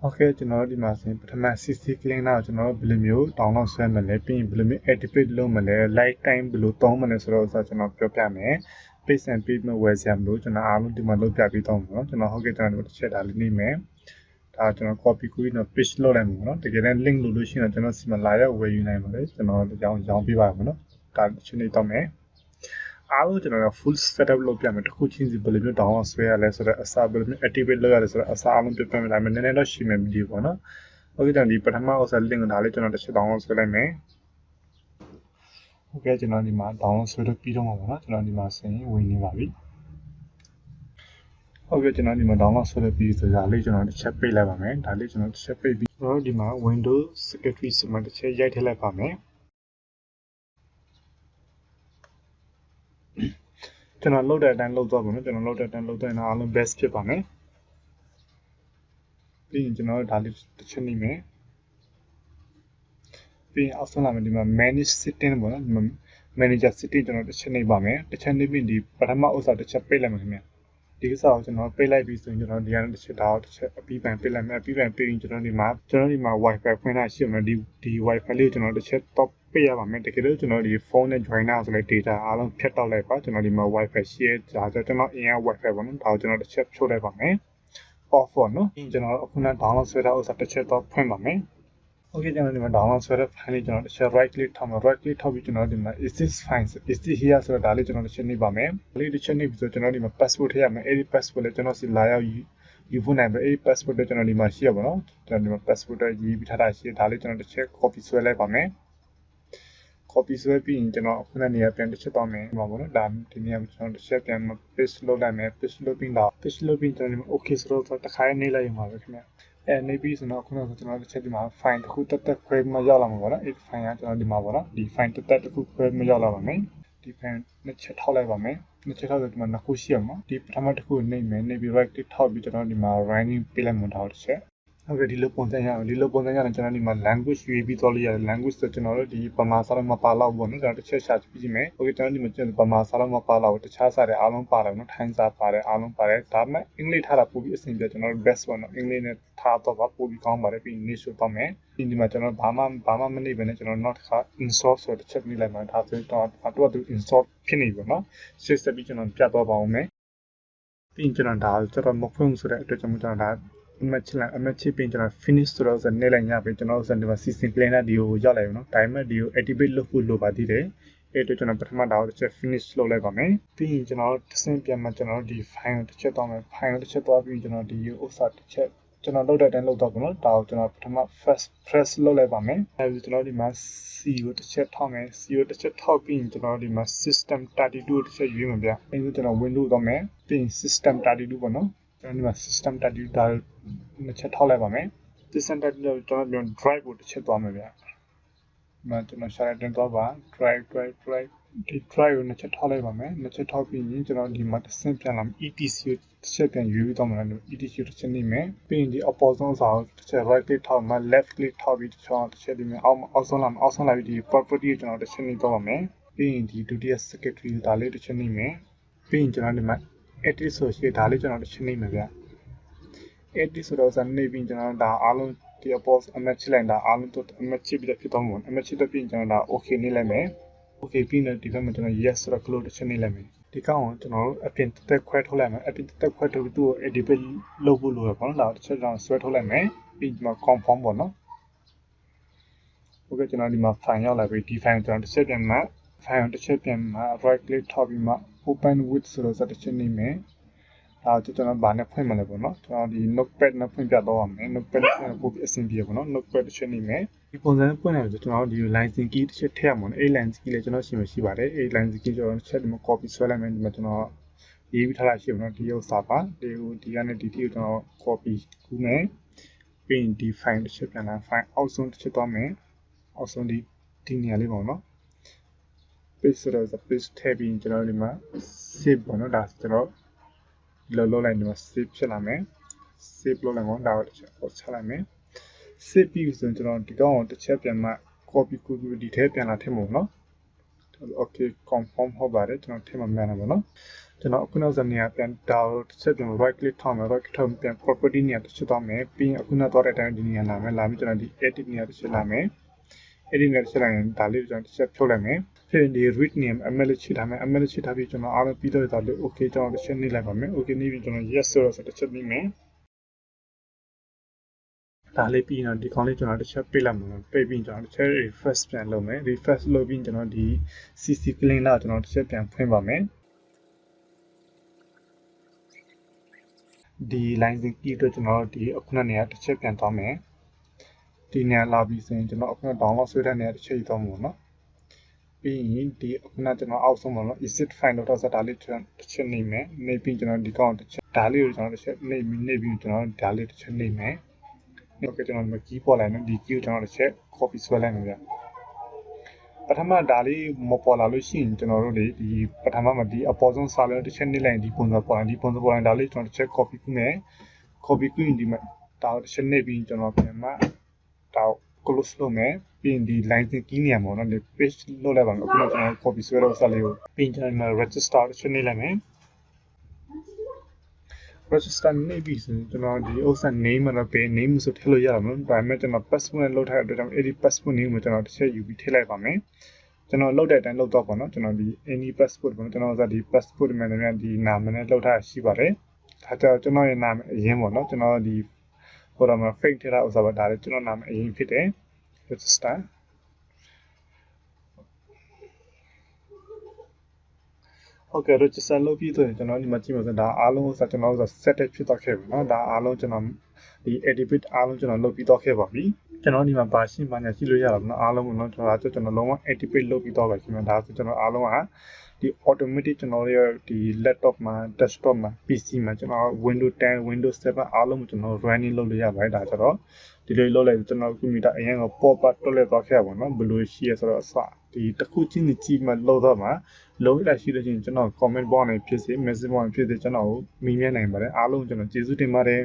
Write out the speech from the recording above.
Okay ကျွန်တော်ဒီမှာဆိုရင်ပထမ CCleaner ကိုကျွန်တော်ဘယ်လိုမျိုး download ဆွဲမလဲပြီးရင်ဘယ်လိုမျိုး activate လုပ်မလဲ lifetime ဘယ်လိုသုံးမလဲဆိုတော့ကျွန်တော်ပြောပြမယ် page and page မှာဝယ်စရာမလိုကျွန်တော်အားလုံးဒီမှာလုပ်ပြပေးတော့မှာเนาะကျွန်တော်ဟုတ်ကဲ့ကျွန်တော်တစ်ချက်ဒါလေးနေမယ်ဒါကျွန်တော် copy ကူးပြီးတော့ paste လုပ်လိုက်မှာเนาะတကယ်တမ်း link လုပ်လို့ရှိရင်ကျွန်တော်စီမလာရောက်ဝယ်ယူနိုင်ပါတယ်ကျွန်တော်ရောင်းပေးပါမယ်เนาะဒါချင်းနေတော့မယ်အားလုံးကျွန်တော် full setup လုပ်ပြမယ်တစ်ခုချင်းစီဘယ်လိုမျိုး download ဆွဲရလဲဆိုတော့အစားဘယ်လိုမျိုး activate လုပ်ရလဲဆိုတော့အစားအားလုံးပြပြမယ်ဒါပေမဲ့နည်းနည်းတော့ရှိမယ် video ပေါ့နော်ဟုတ်ကဲ့ဒီပထမဥစ္စာ link ကိုဒါလေးကျွန်တော်တစ်ချက် download ဆွဲလိုက်မယ်ဟုတ်ကဲ့ကျွန်တော်ဒီမှာ download ဆွဲလို့ပြီးတော့မှာပေါ့နော်ကျွန်တော်ဒီမှာစရင်ဝင်နေပါပြီဟုတ်ကဲ့ကျွန်တော်ဒီမှာ download ဆွဲလို့ပြီးဆိုဒါလေးကျွန်တော်တစ်ချက်ပိတ်လိုက်ပါမယ်ဒါလေးကျွန်တော်တစ်ချက်ပိတ်ပြီးကျွန်တော်ဒီမှာ Windows Secretary ဆိုမှတစ်ချက်ရိုက်ထည့်လိုက်ပါမယ်ကျွန်တော်လုပ်တဲ့အတိုင်းလုပ်သွားပါမယ်ကျွန်တော်လုပ်တဲ့အတိုင်းလုပ်တဲ့ရင်အားလုံး best ဖြစ်ပါမယ်ပြီးရင်ကျွန်တော်ဒါလေးတစ်ချက်နေမယ်ပြီးရင်အောက်ဆုံးလာမယ်ဒီမှာ manage setting ပေါ့နော်ဒီမှာ manager setting ကျွန်တော်တစ်ချက်နေပါမယ်တစ်ချက်နေပြီးဒီပထမဥစ္စာတစ်ချက်ပိတ်လိုက်မယ်ခင်ဗျဒီကိစ္စကိုကျွန်တော်ပိတ်လိုက်ပြီးဆိုရင်ကျွန်တော်ဒီကနေတစ်ချက်ဒါတစ်ချက်အပြီးပိုင်ပိတ်လိုက်မယ်အပြီးပိုင်ပိတ်ရင်ကျွန်တော်ဒီမှာ wifi ဖွင့်ထားရှိမယ်ဒီ wifi လေးကိုကျွန်တော်တစ်ချက် top ပိတ်ရပါမယ်တကယ်လို့ကျွန်တော်ဒီဖုန်းနဲ့ joiner ဆိုတဲ့ data အားလုံးဖြတ်တောက်လိုက်ပါကျွန်တော်ဒီမှာ wifi share ဒါဆိုကျွန်တော်အရင်က wifi ပေါ့နော်ဒါကိုကျွန်တော်တစ်ချက်ဖြုတ်လိုက်ပါမယ် off ပေါ့နော်ကျွန်တော်အခုန download ဆွဲထားဥစ္စာတစ်ချက်တော့ဖွင့်ပါမယ်Okay ကျွန်တော်ဒီမှာ download ဆွဲတဲ့ file လေးကျွန်တော်တစ်ချက် right click ထောက်မယ် right click ထောက်ပြီးကျွန်တော်ဒီမှာ is this file is this here ဆိုတော့ဒါလေးကျွန်တော်တစ်ချက်နှိပ်ပါမယ်။လေးတစ်ချက်နှိပ်ပြီးဆိုကျွန်တော်ဒီမှာ passport ထည့်ရမယ်။အဲ့ဒီ passport လေးကျွန်တော်စီလာရောက်ယူဖို့နိုင်ပဲအဲ့ဒီ passport လေးကျွန်တော်ဒီမှာရှိရပါတော့။ကျွန်တော်ဒီမှာ passport ရေးပြီးထားတာရှိဒါလေးကျွန်တော်တစ်ချက် copy ဆွဲလိုက်ပါမယ်။ copy ဆွဲပြီးရင်ကျွန်တော်ခုနနေရာပြန်တစ်ချက်တော့မယ်ပါပေါ့နော်။ဒါဒီနေရာမှာကျွန်တော်တစ်ချက်ပြန် paste လုပ်လိုက်မယ် paste လုပ်ပြီးတော့ paste လုပ်ပြီးကျွန်တော်ဒီမှာ okay ဆိုတော့တစ်ခါနှိပ်လိုက်ရမှာပဲခင်ဗျ။နေပြီးဆိုတော့ခုနကကျွန်တော်တစ်ချက်ဒီမှာ file တစ်ခုတက်ခွဲမရောက်လာမှာပေါ့နော်အဲ့ file ကကျွန်တော်ဒီမှာပေါ့နော်ဒီ file တက်တစ်ခုခွဲမရောက်လာပါမယ်ဒီ file နှစ်ချက်ထောက်လိုက်ပါမယ်နှစ်ချက်ထောက်ဆိုဒီမှာနှစ်ခုရှိရမှာဒီပထမတစ်ခုနှိပ်မယ်နှိပ်ပြီး right click ထောက်ပြီးကျွန်တော်ဒီမှာ running ပေးလိုက်မှာတော့တစ်ချက်ဟုတ်ကဲ့ဒီလိုပုံစံရအောင်ဒီလိုပုံစံရရင်ကျွန်တော်ဒီမှာ language ရွေးပြီးသွားလို့ရတယ် language ဆိုကျွန်တော်တို့ဒီပမာစာလုံးမပါတော့ဘူးနော်ကျွန်တော်တစ်ချက်ရှာကြည့်ကြည့်မယ်ဟုတ်ကဲ့ကျွန်တော်ဒီမှာကျွန်တော်ပမာစာလုံးမပါတော့တခြားစာတွေအားလုံးပါတယ်နော်ထိုင်းစာပါတယ်အားလုံးပါတယ်ဒါပေမဲ့အင်္ဂလိပ်ထားတာပို့ပြီးအဆင်ပြေကျွန်တော်တို့ best ပေါ့နော်အင်္ဂလိပ်နဲ့ထားတော့ပို့ပြီးကောင်းပါတယ်ပြီး niche ဆိုတော့မယ်ဒီမှာကျွန်တော်ဘာမှမနေဘဲနဲ့ကျွန်တော် not ခါ install ဆိုတဲ့ချက်လေးလိုက်မှာဒါဆိုတော့သူ install ဖြစ်နေပြီနော်ရှင်းစပြီးကျွန်တော်ပြတော့ပါအောင်မယ်ပြီးရင်ကျွန်တော်ဒါကျွန်တော်မဖွင့်ဆိုတဲ့အတွက်ကြောင့်ကျွန်တော်ဒါအမချစ်ပြင်ကျွန်တော် finish ဆိုတော့နေလိုက်ညပဲကျွန်တော်စံဒီမှာ CCleaner ဒီကိုရောက်လာပြီနော်ဒါပေမဲ့ဒီကို activate လုပ်ဖို့လိုပါသေးတယ်အဲ့တော့ကျွန်တော်ပထမဒါကိုတစ်ချက် finish လုပ်လိုက်ပါမယ်ပြီးရင်ကျွန်တော်တစ်ဆင့်ပြန်မှကျွန်တော်ဒီ file ကိုတစ်ချက်တော့မယ် file ကိုတစ်ချက်တော့ပြီးကျွန်တော်ဒီဥစ္စာတစ်ချက်ကျွန်တော်လုပ်တဲ့အတိုင်းလုပ်တော့ပေါ့နော်ဒါကိုကျွန်တော်ပထမ first press လုပ်လိုက်ပါမယ်အဲဒီကျွန်တော်ဒီမှာ C ကိုတစ်ချက်ထောက်မယ် C ကိုတစ်ချက်ထောက်ပြီးကျွန်တော်ဒီမှာ system 32ကိုတစ်ချက်ရွေးမှာဗျအဲဒီကျွန်တော် Windows တော့မယ်ပြီးရင် system 32ပေါ့နော်ကျွန်တော်ဒီမှာ system 32ဒါနှစ်ချက်ထောက်လိုက်ပါမယ် system 32ကျွန်တော် drive ကိုတစ်ချက်သွားမယ်ဗျမကျွန်တော် share တင်သွားပါ drive ဒီ drive ကိုနှစ်ချက်ထောက်လိုက်ပါမယ်နှစ်ချက်ထောက်ပြီးရင်ကျွန်တော်ဒီမှာတစ်ဆင့်ပြန်လာမယ် etc ကိုတစ်ချက်ပြန်ရွေးပြီးတော့မယ်လို့ etc တစ်ချက်နေမယ်ပြီးရင်ဒီအပေါ်ဆုံးစာကိုတစ်ချက် right click ထောက်မှာ left click ထောက်ပြီးတစ်ချက်ဒီမှာအောက်ဆုံးလာပြီးဒီ property ကိုကျွန်တော်တစ်ချက်နေတော့ပါမယ်ပြီးရင်ဒီဒုတိယ secretary ဒါလေးတစ်ချက်နေမယ်ပြီးရင်ကျွန်တော်ဒီမှာ edit ဆိုရှိဒါလေးကျွန်တော်တစ်ချက်နေမယ်ဗျ edit ဆိုတော့ဇာနေပြီးကျွန်တော်ဒါအားလုံးဒီအပေါ်အမတ်ချလိုက်တာအားလုံးတော့အမတ်ချပြီးဖြစ်တော့မှာအမတ်ချတဲ့ပြင်ကျွန်တော်ဒါ okay နေလိုက်မယ် okay ပြီးတော့ဒီဘက်မှာကျွန်တော် yes ဆိုတော့ close တစ်ချက်နေလိုက်မယ်ဒီကောင်ကိုကျွန်တော်တို့အပြင်တက်ခွဲထုတ်လိုက်မယ်အပြင်တက်ခွဲထုတ်ပြီးသူ့ကို edit လုပ်ဖို့လိုရပါတော့လားတစ်ချက်ကျွန်တော်ဆွဲထုတ်လိုက်မယ်ပြီးဒီမှာ confirm ပေါ့နော် okay ကျွန်တော်ဒီမှာ file ရောက်လာပြီဒီ file ကျွန်တော်တစ်ချက်ပြန်မှာ file တစ်ချက်ပြန်မှာ right click ထောက်ပြီးမှ open with ဆိုတော့တစ်ချက်နေမယ်ဒါကျွန်တော်ဗာနဲ့ဖွင့်မလဲပေါ့နော်ကျွန်တော်ဒီ notepad နဲ့ဖွင့်ပြတော့ရမယ် notepad နဲ့ပို့ပြီးအဆင်ပြေပေါ့နော် notepad တစ်ချက်နေမယ်ဒီပုံစံနဲ့ဖွင့်လိုက်ဆိုကျွန်တော်ဒီ license key တစ်ချက်ထည့်ရမှာနော်အဲ့ license key လေးကျွန်တော်ရှိပါတယ်အဲ့ license key ကျွန်တော်တစ်ချက်ဒီမှာ copy ဆွဲလိုက်မယ်ဒီမှာကျွန်တော်ရေးပြီးထားတာရှိပါတော့ဒီဥစ္စာပါဒီကနေဒီကိုကျွန်တော် copy ကူးမယ်ပြီးရင်ဒီ file တစ်ချက်ပြန်လာ file အောက်ဆုံးတစ်ချက်သွားမယ်အောက်ဆုံးဒီနေရာလေးပေါ့နော် paste ဆိုတော့ paste ထည့်ပြီးကျွန်တော်ဒီမှာ save ပေါ့နော်ဒါကျွန်တော်လောလိုက်ဒီမှာ save ဖြစ်လာမယ် save လုပ်လိုက်မှာဒါကိုတစ်ချက်ပေါ်ချလိုက်မယ် save ပြီးဆိုရင်ကျွန်တော်ဒီကောင်ကိုတစ်ချက်ပြန်မှ copy ကူးပြီးဒီထဲပြန်လာထည့်မှာနော် okay confirm ဟုတ်ပါတယ်ကျွန်တော်ထည့်မှာမှန်တယ်ပေါ့နော် ကျွန်တော်အခုနောက်ဆုံးနေရာပြန်ဒါတစ်ချက်ပြန် right click ထောက်မယ် right click ထောက်ပြန် property နေရာတစ်ချက်တော့မယ်ပြီးရင်အခုနောက်တော့တဲ့အတိုင်းဒီနေရာလာမယ်လာပြီးကျွန်တော်ဒီ edit နေရာတစ်ချက်လာမယ် edit နေရာတစ်ချက်လာရင်ဒါလေးကျွန်တော်တစ်ချက်ဖြုတ်လိုက်မယ်ဖြစ်ရင်ဒီ read name ml ချိထားမယ် ml ချိထားပြီးကျွန်တော်အားလုံးပြီးတော့ဒါလေး okay ကျွန်တော်တစ်ချက်နှိပ်လိုက်ပါမယ် okay နှိပ်ပြီးကျွန်တော် yes ဆိုတော့တစ်ချက်နှိပ်မယ်ဒါလေးပြီးတော့ဒီခေါင်းလေးကျွန်တော်တစ်ချက်ပိတ်လိုက်မှာပိတ်ပြီးကျွန်တော်တစ်ချက် refresh ပြန်လုပ်မယ် refresh လုပ်ပြီးကျွန်တော်ဒီ CCleaner ကျွန်တော်တစ်ချက်ပြန်ဖွင့်ပါမယ်ဒီ line key အတွက်ကျွန်တော်ဒီအခုနနေရာတစ်ချက်ပြန်သွားမယ်ဒီနေရာလာပြီးဆိုရင်ကျွန်တော်အခုန download ဆွဲတဲ့နေရာတစ်ချက်သွားမှာပေါ့နော်ပြီးရင်ဒီအခုနကျွန်တော်အောက်ဆုံးပေါ့နော် exit file တော့ဆက်ဒါလေးတစ်ချက်နေမယ်နေပြီးကျွန်တော်ဒီကောင်တစ်ချက်ဒါလေးကိုကျွန်တော်တစ်ချက်နေပြီးကျွန်တော်ဒါလေးတစ်ချက်နေမယ်โอเคကျွန်တော်ဒီ key ပေါ်လိုက်နော်ဒီ key ကိုကျွန်တော်တစ်ချက် copy ဆွဲလိုက်မယ်ဗျပထမဒါလေးမပေါ်လာလို့ရှိရင်ကျွန်တော်တို့လေဒီပထမမှာဒီအပေါ်ဆုံးစာလုံးတစ်ချက်နှိပ်လိုက်ဒီပုံစံပေါ်လာဒီပုံစံပေါ်လာဒါလေးကျွန်တော်တစ်ချက် copy ကူးမယ် copy ကူးရင်ဒီမှာဒါတစ်ချက်နှိပ်ပြီးကျွန်တော်ပြန်မှဒါ close လုပ်မယ်ပြီးရင်ဒီ line key နေရာမှာနော်ဒီ page လုပ်လိုက်ပါမယ်အခုတော့ကျွန်တော် copy ဆွဲတော့စာလေးကိုပြီးရင်ကျွန်တော် register တစ်ချက်နှိပ်လိုက်မယ် register နှိပ်ပြီးဆိုရင်ကျွန်တော်ဒီဥစ္စာ name မှာပဲ name ဆိုထည့်လို့ရအောင်နော်ဒါပေမဲ့ကျွန်တော် password လောက်ထားတဲ့အတွက်ကြောင့်အဲ့ဒီ password name ကိုကျွန်တော်တစ်ချက်ယူပြီးထည့်လိုက်ပါမယ်ကျွန်တော်လောက်တဲ့အတိုင်းလောက်တော့ပေါ့နော်ကျွန်တော်ဒီ any passport ပေါ့နော်ကျွန်တော်ဥစ္စာဒီ passport မှာလည်းဒီနာမနဲ့လောက်ထားရှိပါတယ်ဒါကြောင့်ကျွန်တော်ရဲ့နာမအရင်ပေါ့နော်ကျွန်တော်ဒီဟိုတော့မှာ fake ထည့်တာဥစ္စာပါဒါလည်းကျွန်တော်နာမအရင်ဖြစ်တယ် registerဟုတ်ကဲ့ register လုပ်ပြီးဆိုရင်ကျွန်တော်ဒီမှာကြည့်ပါစဒါအားလုံးဥစ္စာကျွန်တော်ဥစ္စာ set ဖြစ်တော့ခဲ့ပြီเนาะဒါအားလုံးကျွန်တော်ဒီ edit အားလုံးကျွန်တော်လုပ်ပြီးတော့ခဲ့ပါပြီကျွန်တော်ဒီမှာဘာရှင်းပါညာရှိလို့ရတာပေါ့နော်အားလုံးပေါ့နော်ကျွန်တော်လုံးဝ edit လုပ်ပြီးတော့ပါခင်ဗျာဒါဆိုကျွန်တော်အားလုံးကဒီ automatic ကျွန်တော်ရဲ့ဒီ laptop မှာ desktop မှာ PC မှာကျွန်တော် Windows 10 Windows 7အားလုံးကိုကျွန်တော် running လုပ်လို့ရပါတယ်ဒါကြတော့ဒီလိုလုပ်လိုက်ကျွန်တော် computer အရင်က pop up တွက်လက်တော့ခဲ့ပါတော့ဘယ်လိုရှိရဆိုတော့အစဒီတစ်ခုချင်းကြီးမှလောက်တော့မှာလုံးလိုက်ရှိလို့ချင်းကျွန်တော် comment box နဲ့ဖြစ်စေ message box နဲ့ဖြစ်စေကျွန်တော်ကိုမိမြန်းနိုင်ပါတယ်အားလုံးကျွန်တော်ကျေးဇူးတင်ပါတယ်